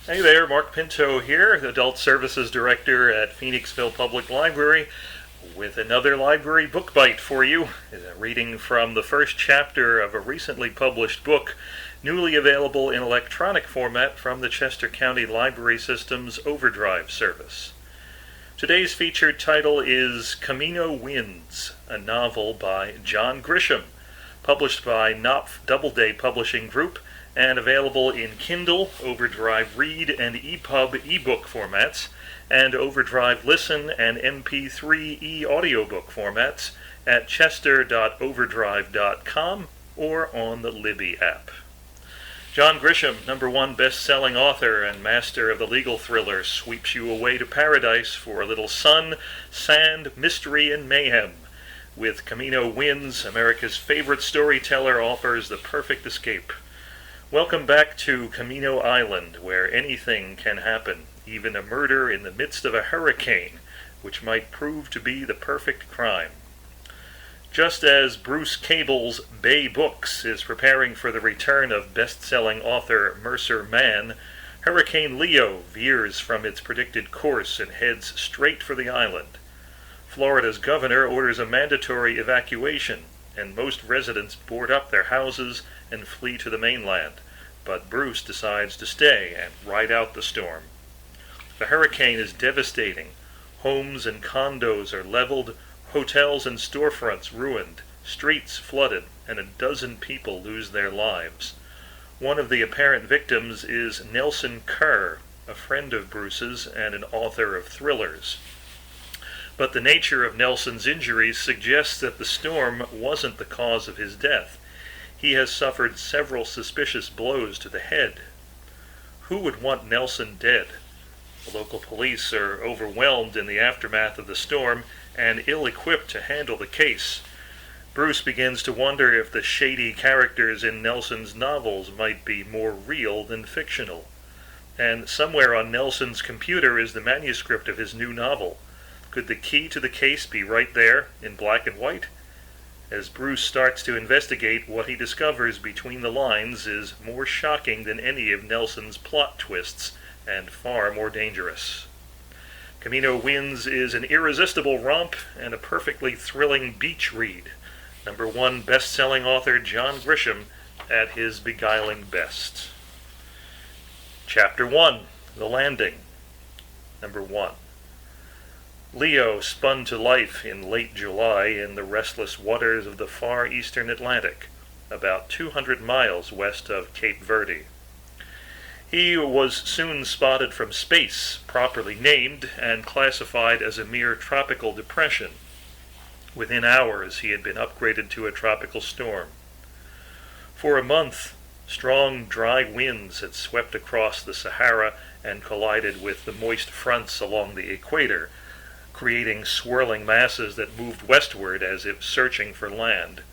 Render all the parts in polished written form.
Hey there, Mark Pinto here, Adult Services Director at Phoenixville Public Library, with another library book bite for you. Reading from the first chapter of a recently published book, newly available in electronic format from the Chester County Library System's Overdrive service. Today's featured title is Camino Wins, a novel by John Grisham, published by Knopf Doubleday Publishing Group, and available in Kindle, Overdrive Read, and EPUB ebook formats, and Overdrive Listen and MP3 e-audiobook formats at chester.overdrive.com or on the Libby app. John Grisham, #1 best-selling author and master of the legal thriller, sweeps you away to paradise for a little sun, sand, mystery, and mayhem. With Camino Wins, America's favorite storyteller offers the perfect escape. Welcome back to Camino Island, where anything can happen, even a murder in the midst of a hurricane, which might prove to be the perfect crime. Just as Bruce Cable's Bay Books is preparing for the return of best-selling author Mercer Mann, Hurricane Leo veers from its predicted course and heads straight for the island. Florida's governor orders a mandatory evacuation, and most residents board up their houses and flee to the mainland, but Bruce decides to stay and ride out the storm. The hurricane is devastating. Homes and condos are leveled, hotels and storefronts ruined, streets flooded, and a dozen people lose their lives. One of the apparent victims is Nelson Kerr, a friend of Bruce's and an author of thrillers. But the nature of Nelson's injuries suggests that the storm wasn't the cause of his death. He has suffered several suspicious blows to the head. Who would want Nelson dead? The local police are overwhelmed in the aftermath of the storm and ill-equipped to handle the case. Bruce begins to wonder if the shady characters in Nelson's novels might be more real than fictional. And somewhere on Nelson's computer is the manuscript of his new novel. Could the key to the case be right there, in black and white? As Bruce starts to investigate, what he discovers between the lines is more shocking than any of Nelson's plot twists, and far more dangerous. Camino Wins is an irresistible romp and a perfectly thrilling beach read. #1 best-selling author John Grisham at his beguiling best. Chapter 1, The Landing. 1. Leo spun to life in late July in the restless waters of the far eastern Atlantic, about 200 miles west of Cape Verde. He was soon spotted from space, properly named, and classified as a mere tropical depression. Within hours, he had been upgraded to a tropical storm. For a month, strong, dry winds had swept across the Sahara and collided with the moist fronts along the equator, creating swirling masses that moved westward as if searching for land.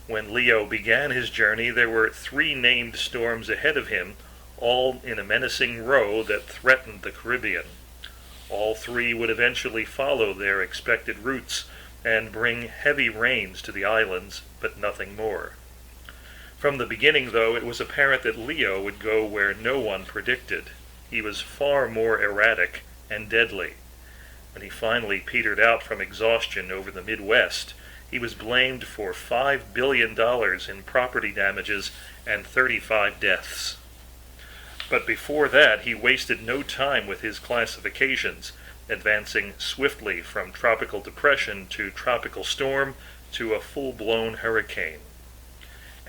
When Leo began his journey, there were 3 named storms ahead of him, all in a menacing row that threatened the Caribbean. All 3 would eventually follow their expected routes and bring heavy rains to the islands, but nothing more. From the beginning, though, it was apparent that Leo would go where no one predicted. He was far more erratic and deadly. When he finally petered out from exhaustion over the Midwest, he was blamed for $5 billion in property damages and 35 deaths. But before that, he wasted no time with his classifications, advancing swiftly from tropical depression to tropical storm to a full-blown hurricane.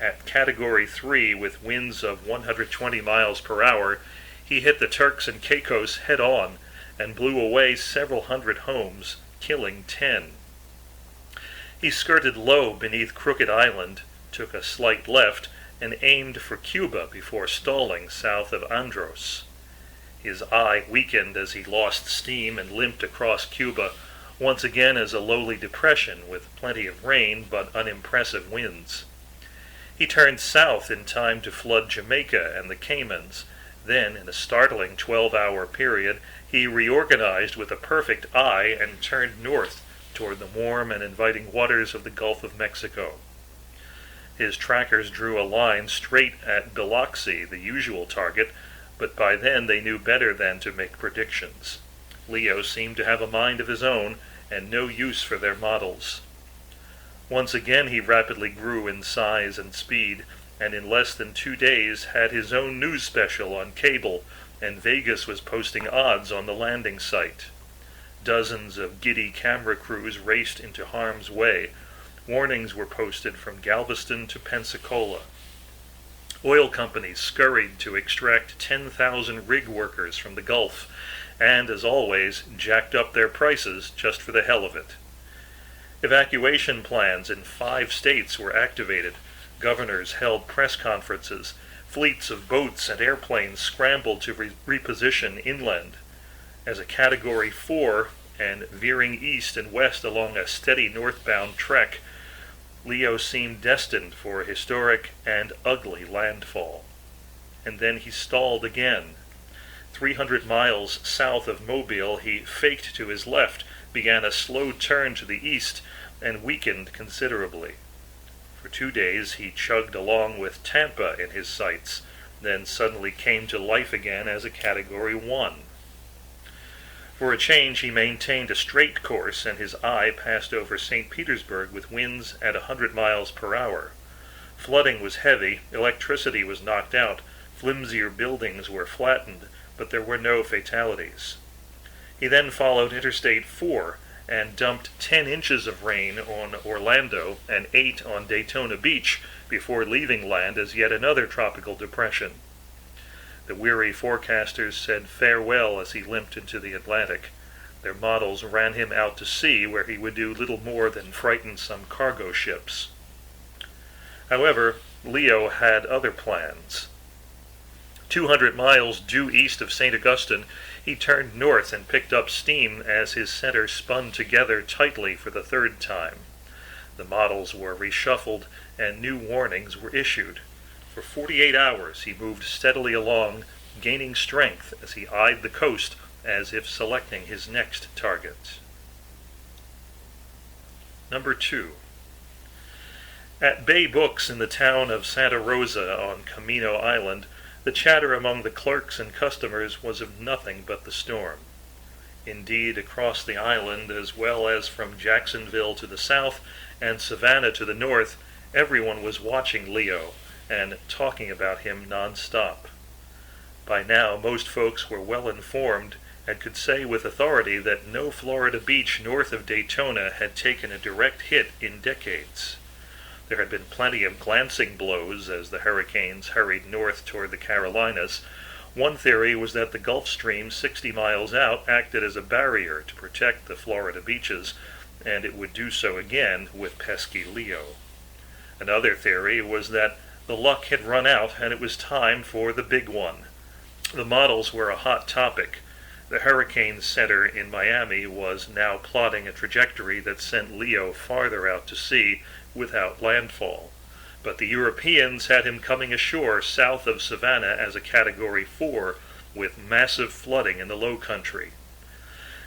At Category 3, with winds of 120 miles per hour, he hit the Turks and Caicos head-on and blew away several hundred homes, killing 10. He skirted low beneath Crooked Island, took a slight left, and aimed for Cuba before stalling south of Andros. His eye weakened as he lost steam and limped across Cuba, once again as a lowly depression with plenty of rain but unimpressive winds. He turned south in time to flood Jamaica and the Caymans. Then, in a startling 12-hour period, he reorganized with a perfect eye and turned north toward the warm and inviting waters of the Gulf of Mexico. His trackers drew a line straight at Biloxi, the usual target, but by then they knew better than to make predictions. Leo seemed to have a mind of his own, and no use for their models. Once again he rapidly grew in size and speed, and in less than 2 days had his own news special on cable, and Vegas was posting odds on the landing site. Dozens of giddy camera crews raced into harm's way. Warnings were posted from Galveston to Pensacola. Oil companies scurried to extract 10,000 rig workers from the Gulf, and, as always, jacked up their prices just for the hell of it. Evacuation plans in 5 states were activated. Governors held press conferences. Fleets of boats and airplanes scrambled to reposition inland. As a Category 4, and veering east and west along a steady northbound trek, Leo seemed destined for a historic and ugly landfall. And then he stalled again. 300 miles south of Mobile, he faked to his left, began a slow turn to the east, and weakened considerably. For 2 days he chugged along with Tampa in his sights, then suddenly came to life again as a Category 1. For a change he maintained a straight course, and his eye passed over St. Petersburg with winds at 100 miles per hour. Flooding was heavy, electricity was knocked out, flimsier buildings were flattened, but there were no fatalities. He then followed Interstate 4 and dumped 10 inches of rain on Orlando and 8 on Daytona Beach before leaving land as yet another tropical depression. The weary forecasters said farewell as he limped into the Atlantic. Their models ran him out to sea, where he would do little more than frighten some cargo ships. However, Leo had other plans. 200 miles due east of St. Augustine, he turned north and picked up steam as his center spun together tightly for the 3rd time. The models were reshuffled, and new warnings were issued. For 48 hours he moved steadily along, gaining strength as he eyed the coast as if selecting his next target. Number 2. At Bay Books in the town of Santa Rosa on Camino Island, the chatter among the clerks and customers was of nothing but the storm. Indeed, across the island, as well as from Jacksonville to the south and Savannah to the north, everyone was watching Leo and talking about him non-stop. By now, most folks were well informed and could say with authority that no Florida beach north of Daytona had taken a direct hit in decades. There had been plenty of glancing blows as the hurricanes hurried north toward the Carolinas. One theory was that the Gulf Stream 60 miles out acted as a barrier to protect the Florida beaches, and it would do so again with pesky Leo. Another theory was that the luck had run out and it was time for the big one. The models were a hot topic. The Hurricane Center in Miami was now plotting a trajectory that sent Leo farther out to sea without landfall. But the Europeans had him coming ashore south of Savannah as a Category 4 with massive flooding in the low country.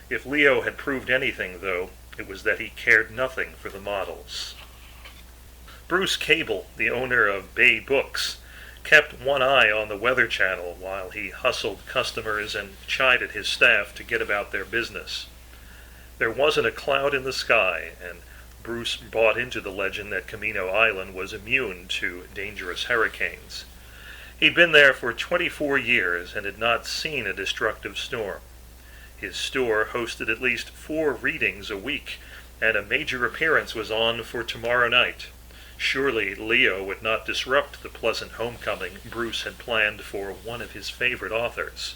If Leo had proved anything, though, it was that he cared nothing for the models. Bruce Cable, the owner of Bay Books, kept one eye on the Weather Channel while he hustled customers and chided his staff to get about their business. There wasn't a cloud in the sky, and Bruce bought into the legend that Camino Island was immune to dangerous hurricanes. He'd been there for 24 years and had not seen a destructive storm. His store hosted at least 4 readings a week, and a major appearance was on for tomorrow night. Surely Leo would not disrupt the pleasant homecoming Bruce had planned for one of his favorite authors.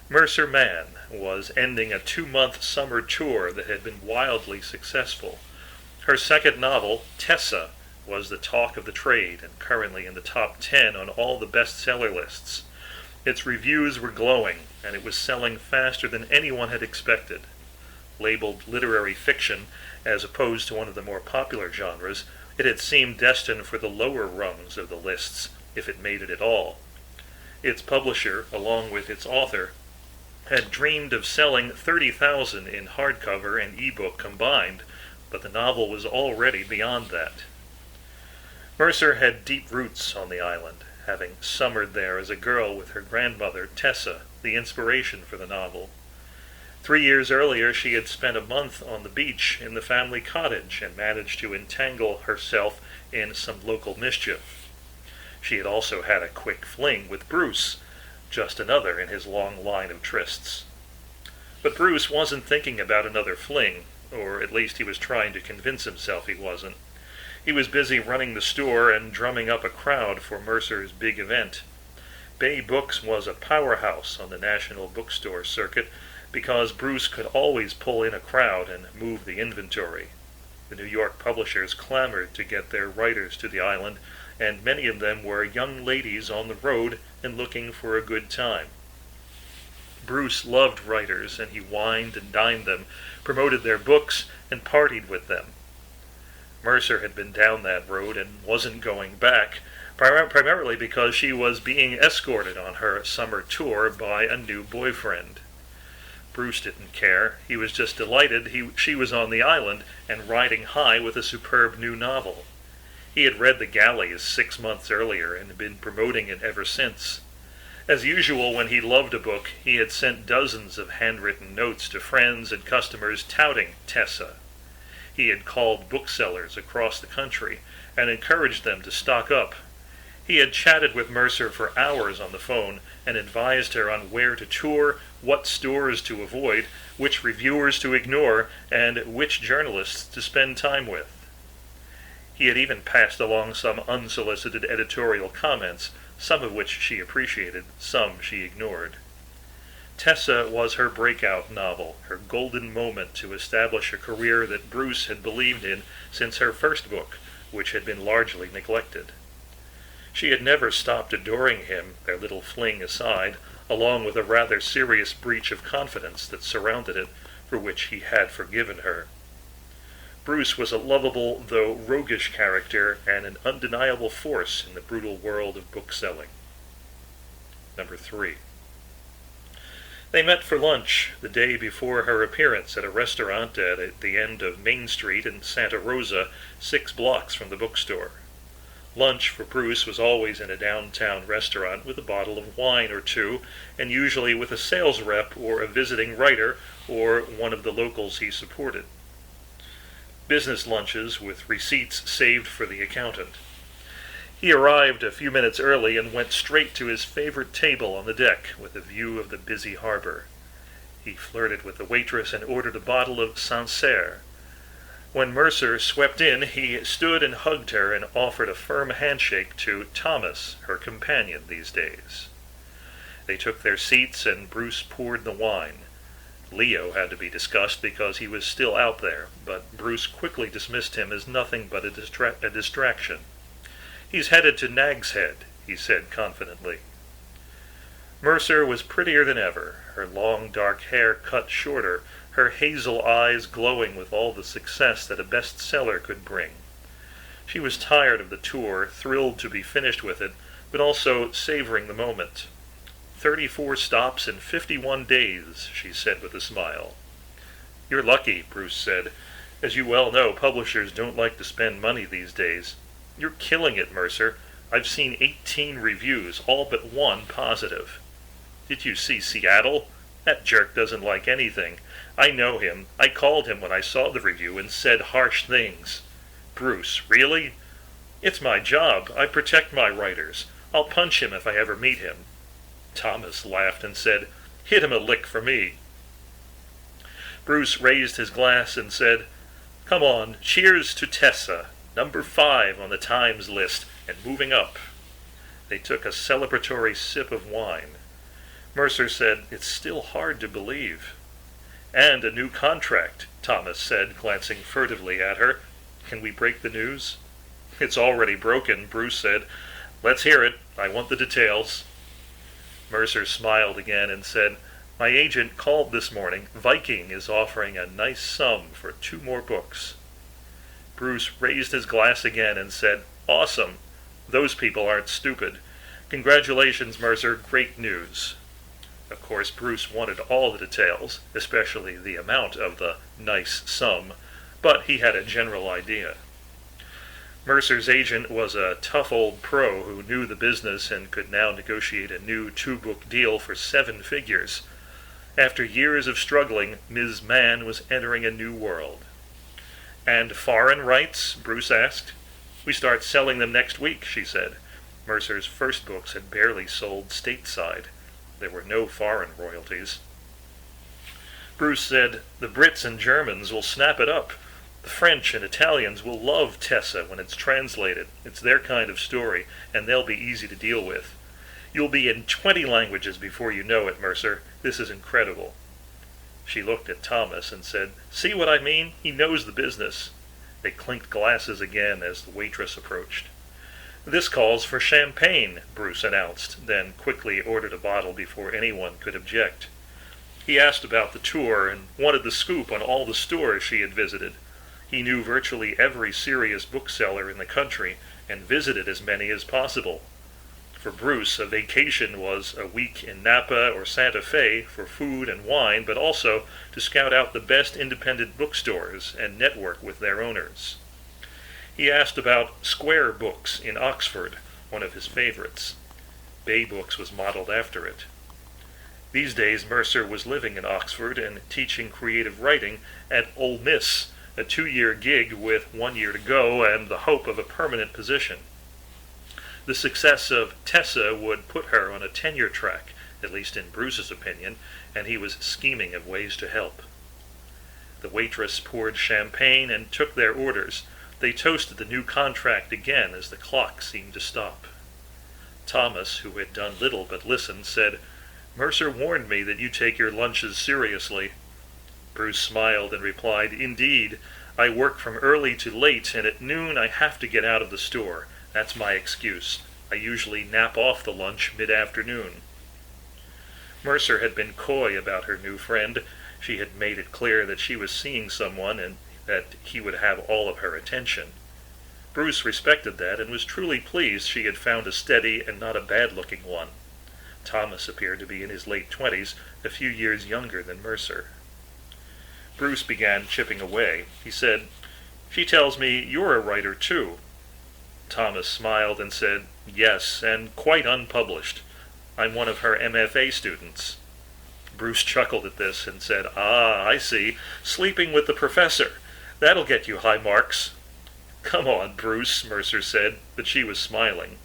Mercer Mann was ending a 2-month summer tour that had been wildly successful. Her second novel, Tessa, was the talk of the trade and currently in the top 10 on all the bestseller lists. Its reviews were glowing, and it was selling faster than anyone had expected. Labeled literary fiction, as opposed to one of the more popular genres, it had seemed destined for the lower rungs of the lists, if it made it at all. Its publisher, along with its author, had dreamed of selling 30,000 in hardcover and ebook combined, but the novel was already beyond that. Mercer had deep roots on the island, having summered there as a girl with her grandmother, Tessa, the inspiration for the novel. 3 years earlier, she had spent a month on the beach in the family cottage and managed to entangle herself in some local mischief. She had also had a quick fling with Bruce, just another in his long line of trysts. But Bruce wasn't thinking about another fling, or at least he was trying to convince himself he wasn't. He was busy running the store and drumming up a crowd for Mercer's big event. Bay Books was a powerhouse on the national bookstore circuit because Bruce could always pull in a crowd and move the inventory. The New York publishers clamored to get their writers to the island, and many of them were young ladies on the road and looking for a good time. Bruce loved writers, and he wined and dined them, promoted their books, and partied with them. Mercer had been down that road and wasn't going back, primarily because she was being escorted on her summer tour by a new boyfriend. Bruce didn't care. He was just delighted she was on the island and riding high with a superb new novel. He had read The Galleys 6 months earlier and had been promoting it ever since. As usual, when he loved a book, he had sent dozens of handwritten notes to friends and customers touting Tessa. He had called booksellers across the country and encouraged them to stock up. He had chatted with Mercer for hours on the phone and advised her on where to tour, what stores to avoid, which reviewers to ignore, and which journalists to spend time with. He had even passed along some unsolicited editorial comments, some of which she appreciated, some she ignored. Tessa was her breakout novel, her golden moment to establish a career that Bruce had believed in since her first book, which had been largely neglected. She had never stopped adoring him, their little fling aside, along with a rather serious breach of confidence that surrounded it, for which he had forgiven her. Bruce was a lovable, though roguish character, and an undeniable force in the brutal world of bookselling. Number 3. They met for lunch the day before her appearance at a restaurant at the end of Main Street in Santa Rosa, 6 blocks from the bookstore. Lunch for Bruce was always in a downtown restaurant with a bottle of wine or two, and usually with a sales rep or a visiting writer or one of the locals he supported. Business lunches with receipts saved for the accountant. He arrived a few minutes early and went straight to his favorite table on the deck with a view of the busy harbor. He flirted with the waitress and ordered a bottle of Sancerre. When Mercer swept in, he stood and hugged her and offered a firm handshake to Thomas, her companion these days. They took their seats and Bruce poured the wine. Leo had to be discussed because he was still out there, but Bruce quickly dismissed him as nothing but a distraction. "He's headed to Nag's Head," he said confidently. Mercer was prettier than ever, her long dark hair cut shorter, her hazel eyes glowing with all the success that a bestseller could bring. She was tired of the tour, thrilled to be finished with it, but also savoring the moment. 34 stops in 51 days, she said with a smile. "You're lucky," Bruce said. "As you well know, publishers don't like to spend money these days. You're killing it, Mercer. I've seen 18 reviews, all but one positive. Did you see Seattle? That jerk doesn't like anything. I know him. I called him when I saw the review and said harsh things." "Bruce, really?" "It's my job. I protect my writers. I'll punch him if I ever meet him." Thomas laughed and said, "Hit him a lick for me." Bruce raised his glass and said, "Come on, cheers to Tessa, number 5 on the Times list, and moving up." They took a celebratory sip of wine. Mercer said, "It's still hard to believe." "And a new contract," Thomas said, glancing furtively at her. "Can we break the news?" "It's already broken," Bruce said. "Let's hear it. I want the details." Mercer smiled again and said, "My agent called this morning. Viking is offering a nice sum for 2 more books." Bruce raised his glass again and said, "Awesome. Those people aren't stupid. Congratulations, Mercer. Great news." Of course, Bruce wanted all the details, especially the amount of the nice sum, but he had a general idea. Mercer's agent was a tough old pro who knew the business and could now negotiate a new two-book deal for 7 figures. After years of struggling, Ms. Mann was entering a new world. "And foreign rights?" Bruce asked. "We start selling them next week," she said. Mercer's first books had barely sold stateside. There were no foreign royalties. Bruce said, "The Brits and Germans will snap it up. The French and Italians will love Tessa when it's translated. It's their kind of story, and they'll be easy to deal with. You'll be in 20 languages before you know it, Mercer. This is incredible." She looked at Thomas and said, "See what I mean? He knows the business." They clinked glasses again as the waitress approached. "This calls for champagne," Bruce announced, then quickly ordered a bottle before anyone could object. He asked about the tour and wanted the scoop on all the stores she had visited. He knew virtually every serious bookseller in the country and visited as many as possible. For Bruce, a vacation was a week in Napa or Santa Fe for food and wine, but also to scout out the best independent bookstores and network with their owners. He asked about Square Books in Oxford, one of his favorites. Bay Books was modeled after it. These days Mercer was living in Oxford and teaching creative writing at Ole Miss, a 2-year gig with 1 year to go and the hope of a permanent position. The success of Tessa would put her on a tenure track, at least in Bruce's opinion, and he was scheming of ways to help. The waitress poured champagne and took their orders. They toasted the new contract again as the clock seemed to stop. Thomas, who had done little but listen, said, "Mercer warned me that you take your lunches seriously." Bruce smiled and replied, "Indeed, I work from early to late, and at noon I have to get out of the store. That's my excuse. I usually nap off the lunch mid-afternoon." Mercer had been coy about her new friend. She had made it clear that she was seeing someone and that he would have all of her attention. Bruce respected that and was truly pleased she had found a steady and not a bad-looking one. Thomas appeared to be in his late 20s, a few years younger than Mercer. Bruce began chipping away. He said, "She tells me you're a writer too." Thomas smiled and said, "Yes, and quite unpublished. I'm one of her MFA students." Bruce chuckled at this and said, "Ah, I see. Sleeping with the professor. That'll get you high marks." "Come on, Bruce," Mercer said, but she was smiling.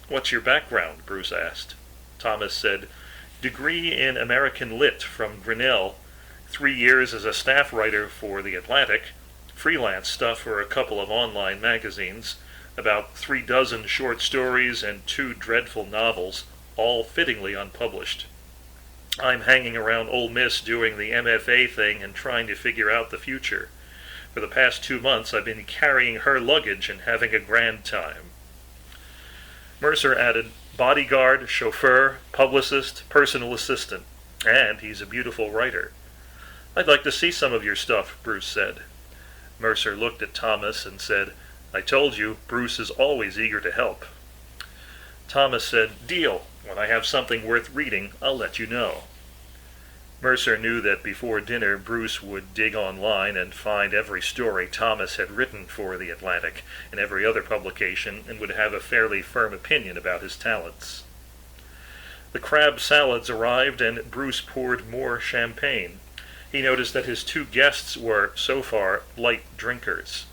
"What's your background?" Bruce asked. Thomas said, "Degree in American Lit from Grinnell, 3 years as a staff writer for The Atlantic, freelance stuff for a couple of online magazines, about 3 dozen short stories and 2 dreadful novels, all fittingly unpublished. I'm hanging around Ole Miss doing the MFA thing and trying to figure out the future. For the past 2 months I've been carrying her luggage and having a grand time." Mercer added, "Bodyguard, chauffeur, publicist, personal assistant, and he's a beautiful writer." "I'd like to see some of your stuff," Bruce said. Mercer looked at Thomas and said, "I told you, Bruce is always eager to help." Thomas said, "Deal. When I have something worth reading, I'll let you know." Mercer knew that before dinner Bruce would dig online and find every story Thomas had written for The Atlantic and every other publication and would have a fairly firm opinion about his talents. The crab salads arrived and Bruce poured more champagne. He noticed that his 2 guests were, so far, light drinkers.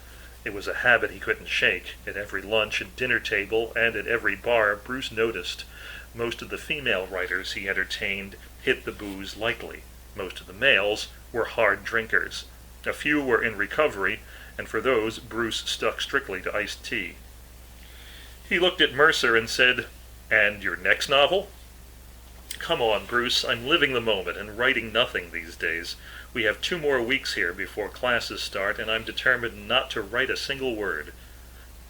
It was a habit he couldn't shake. At every lunch and dinner table and at every bar, Bruce noticed most of the female writers he entertained hit the booze lightly. Most of the males were hard drinkers. A few were in recovery, and for those Bruce stuck strictly to iced tea. He looked at Mercer and said, "And your next novel?" "Come on, Bruce, I'm living the moment and writing nothing these days. We have 2 more weeks here before classes start, and I'm determined not to write a single word."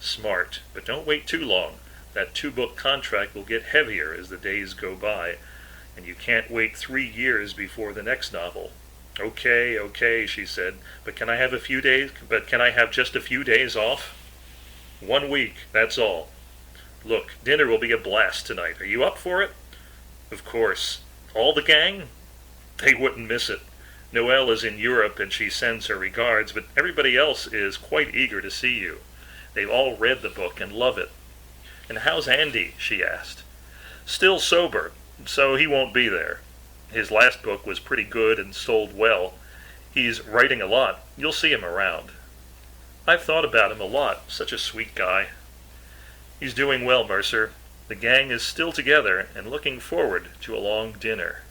"Smart, but don't wait too long. That 2-book contract will get heavier as the days go by, and you can't wait 3 years before the next novel." Okay, she said, but can I have just a few days off?" 1 week, that's all. Look, dinner will be a blast tonight. Are you up for it?" "Of course. All the gang?" "They wouldn't miss it. Noelle is in Europe and she sends her regards, but everybody else is quite eager to see you. They've all read the book and love it. "And how's Andy?" she asked. "Still sober, so he won't be there. His last book was pretty good and sold well. He's writing a lot. You'll see him around." "I've thought about him a lot. Such a sweet guy." "He's doing well, Mercer. The gang is still together and looking forward to a long dinner."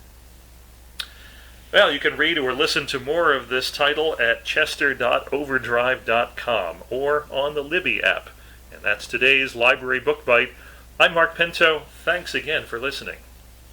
Well, you can read or listen to more of this title at chester.overdrive.com or on the Libby app. And that's today's Library Book Bite. I'm Mark Pinto. Thanks again for listening.